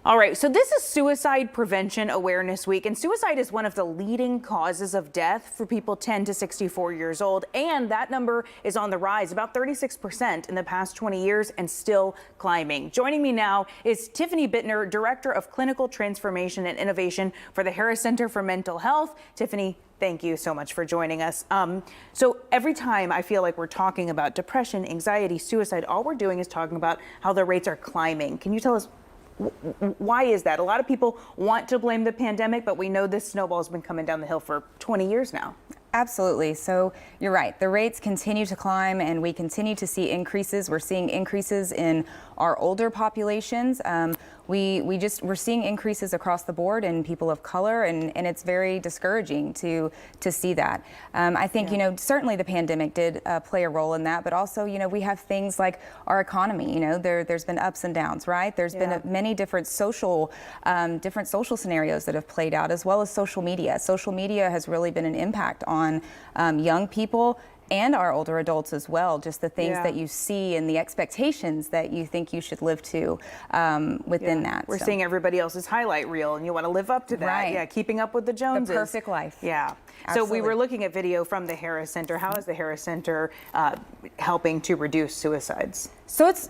All right, so this is Suicide Prevention Awareness Week, and suicide is one of the leading causes of death for people 10 to 64 years old, and that number is on the rise, about 36% in the past 20 years and still climbing. Joining me now is Tiffany Bittner, Director of Clinical Transformation and Innovation for the Harris Center for Mental Health. Tiffany, thank you so much for joining us. So every time I feel like we're talking about depression, anxiety, suicide, all we're doing is talking about how the rates are climbing. Can you tell us why is that? A lot of people want to blame the pandemic, but we know this snowball has been coming down the hill for 20 years now. Absolutely. So you're right. The rates continue to climb and we continue to see increases. We're seeing increases in our older populations. We're seeing increases across the board in people of color, and it's very discouraging to see that. I think, certainly the pandemic did play a role in that, but also, we have things like our economy. There's been ups and downs, right? There's been many different social scenarios that have played out, as well as social media. Social media has really been an impact on young people and our older adults as well, just the things that you see and the expectations that you think you should live to within that. We're seeing everybody else's highlight reel and you want to live up to that. Right. Yeah, keeping up with the Joneses. The perfect life. Yeah. Absolutely. So we were looking at video from the Harris Center. How is the Harris Center helping to reduce suicides? So it's,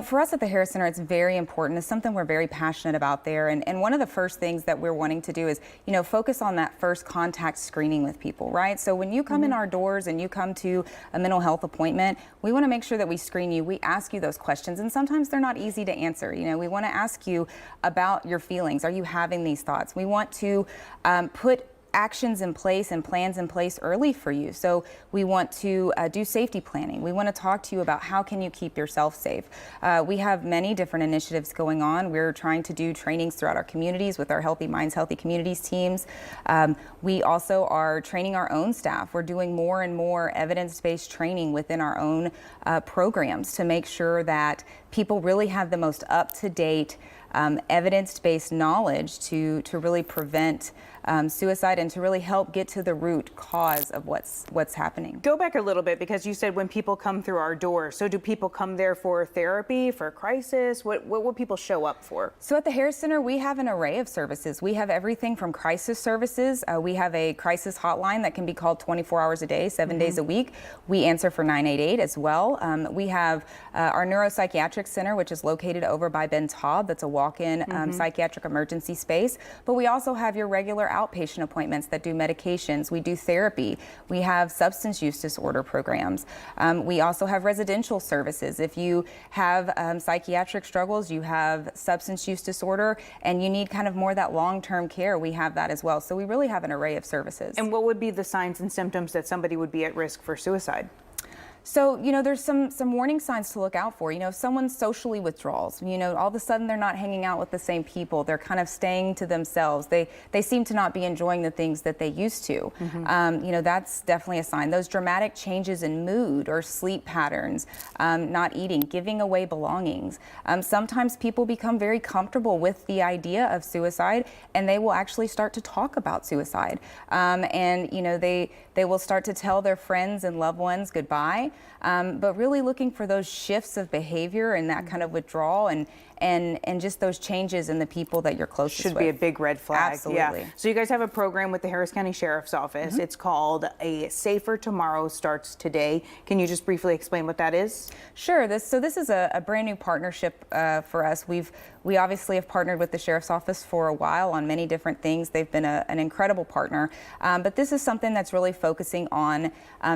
for us at the Harris Center, it's very important. It's something we're very passionate about there. And one of the first things that we're wanting to do is, focus on that first contact screening with people, right? So when you come in our doors and you come to a mental health appointment, we want to make sure that we screen you. We ask you those questions, and sometimes they're not easy to answer. We want to ask you about your feelings. Are you having these thoughts? We want to put actions in place and plans in place early for you. So we want to do safety planning. We want to talk to you about how can you keep yourself safe. We have many different initiatives going on. We're trying to do trainings throughout our communities with our Healthy Minds, Healthy Communities teams. We also are training our own staff. We're doing more and more evidence-based training within our own programs to make sure that people really have the most up-to-date evidence-based knowledge to really prevent suicide and to really help get to the root cause of what's happening. Go back a little bit, because you said when people come through our doors. So do people come there for therapy, for crisis? What will people show up for? So at the Harris Center, we have an array of services. We have everything from crisis services. We have a crisis hotline that can be called 24 hours a day, 7 days a week. We answer for 988 as well. We have our neuropsychiatric center, which is located over by Ben Taub. That's a walk-in psychiatric emergency space. But we also have your regular outpatient appointments that do medications. We do therapy. We have substance use disorder programs. We also have residential services. If you have psychiatric struggles, you have substance use disorder, and you need kind of more that long-term care, we have that as well. So we really have an array of services. And what would be the signs and symptoms that somebody would be at risk for suicide? So, there's some warning signs to look out for. If someone socially withdraws, all of a sudden they're not hanging out with the same people. They're kind of staying to themselves. They seem to not be enjoying the things that they used to. That's definitely a sign. Those dramatic changes in mood or sleep patterns, not eating, giving away belongings. Sometimes people become very comfortable with the idea of suicide, and they will actually start to talk about suicide. They will start to tell their friends and loved ones goodbye. But really looking for those shifts of behavior and that kind of withdrawal and just those changes in the people that you're closest with. Should be a big red flag. Absolutely. Yeah. So you guys have a program with the Harris County Sheriff's Office. It's called A Safer Tomorrow Starts Today. Can you just briefly explain what that is? Sure. This is a brand new partnership for us. We obviously have partnered with the Sheriff's Office for a while on many different things. They've been an incredible partner. But this is something that's really focusing on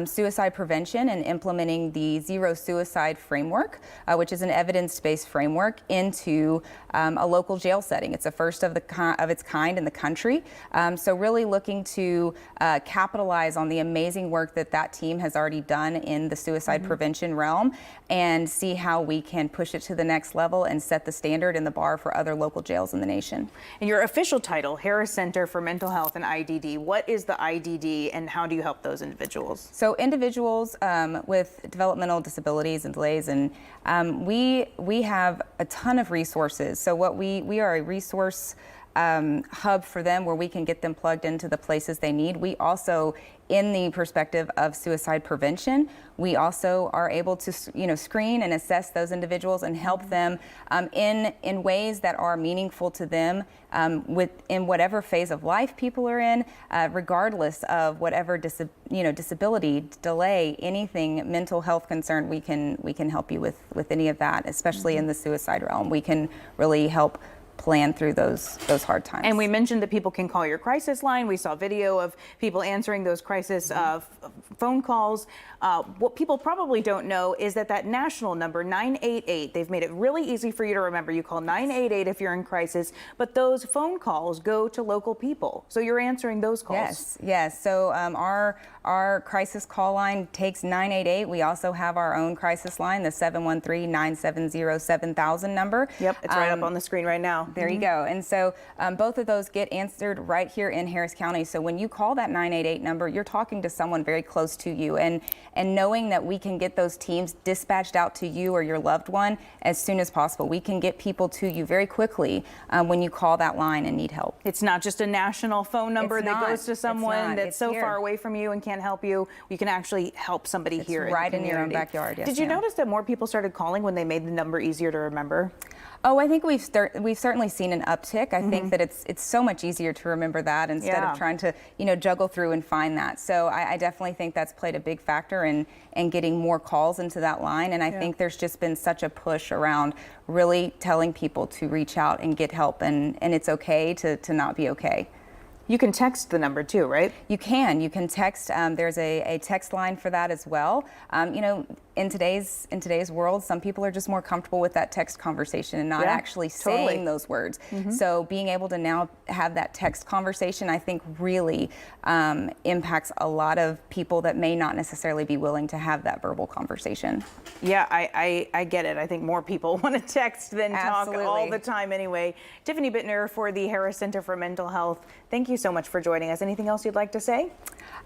suicide prevention and implementing the Zero Suicide Framework, which is an evidence-based framework, into a local jail setting. It's the first of its kind in the country. So really looking to capitalize on the amazing work that team has already done in the suicide prevention realm and see how we can push it to the next level and set the standard and the bar for other local jails in the nation. And your official title, Harris Center for Mental Health and IDD. What is the IDD and how do you help those individuals? So individuals with developmental disabilities and delays, and we have a ton of resources. So we are a resource hub for them where we can get them plugged into the places they need. We also, in the perspective of suicide prevention, we also are able to, screen and assess those individuals and help them in ways that are meaningful to them in whatever phase of life people are in, regardless of whatever disability, delay, anything, mental health concern. We can help you with any of that, especially in the suicide realm. We can really help plan through those hard times. And we mentioned that people can call your crisis line. We saw video of people answering those crisis phone calls. What people probably don't know is that national number, 988, they've made it really easy for you to remember. You call 988 if you're in crisis, but those phone calls go to local people. So you're answering those calls. Yes. So our crisis call line takes 988. We also have our own crisis line, the 713-970-7000 number. Yep, it's right up on the screen right now. There you go. And so both of those get answered right here in Harris County. So when you call that 988 number, you're talking to someone very close to you. And knowing that we can get those teams dispatched out to you or your loved one as soon as possible. We can get people to you very quickly when you call that line and need help. It's not just a national phone number that goes to someone that's so far away from you and can't help you. You can actually help somebody here right in the your own backyard. Yes, Did you notice that more people started calling when they made the number easier to remember? Oh, I think we've certainly seen an uptick. I think that it's so much easier to remember that instead of trying to juggle through and find that. So I definitely think that's played a big factor in getting more calls into that line. And I think there's just been such a push around really telling people to reach out and get help, and it's okay to not be okay. You can text the number too, right? You can text. There's a text line for that as well. In today's world, some people are just more comfortable with that text conversation and not actually saying those words. So being able to now have that text conversation, I think really impacts a lot of people that may not necessarily be willing to have that verbal conversation. Yeah, I get it. I think more people want to text than talk all the time anyway. Tiffany Bittner for the Harris Center for Mental Health, thank you so much for joining us. Anything else you'd like to say?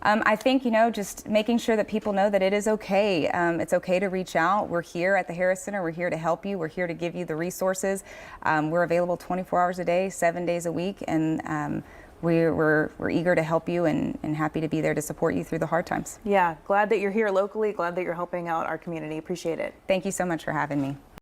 I think, just making sure that people know that it is okay. It's okay to reach out. We're here at the Harris Center. We're here to help you. We're here to give you the resources. We're available 24 hours a day, 7 days a week, and we're eager to help you and happy to be there to support you through the hard times. Yeah, glad that you're here locally. Glad that you're helping out our community. Appreciate it. Thank you so much for having me.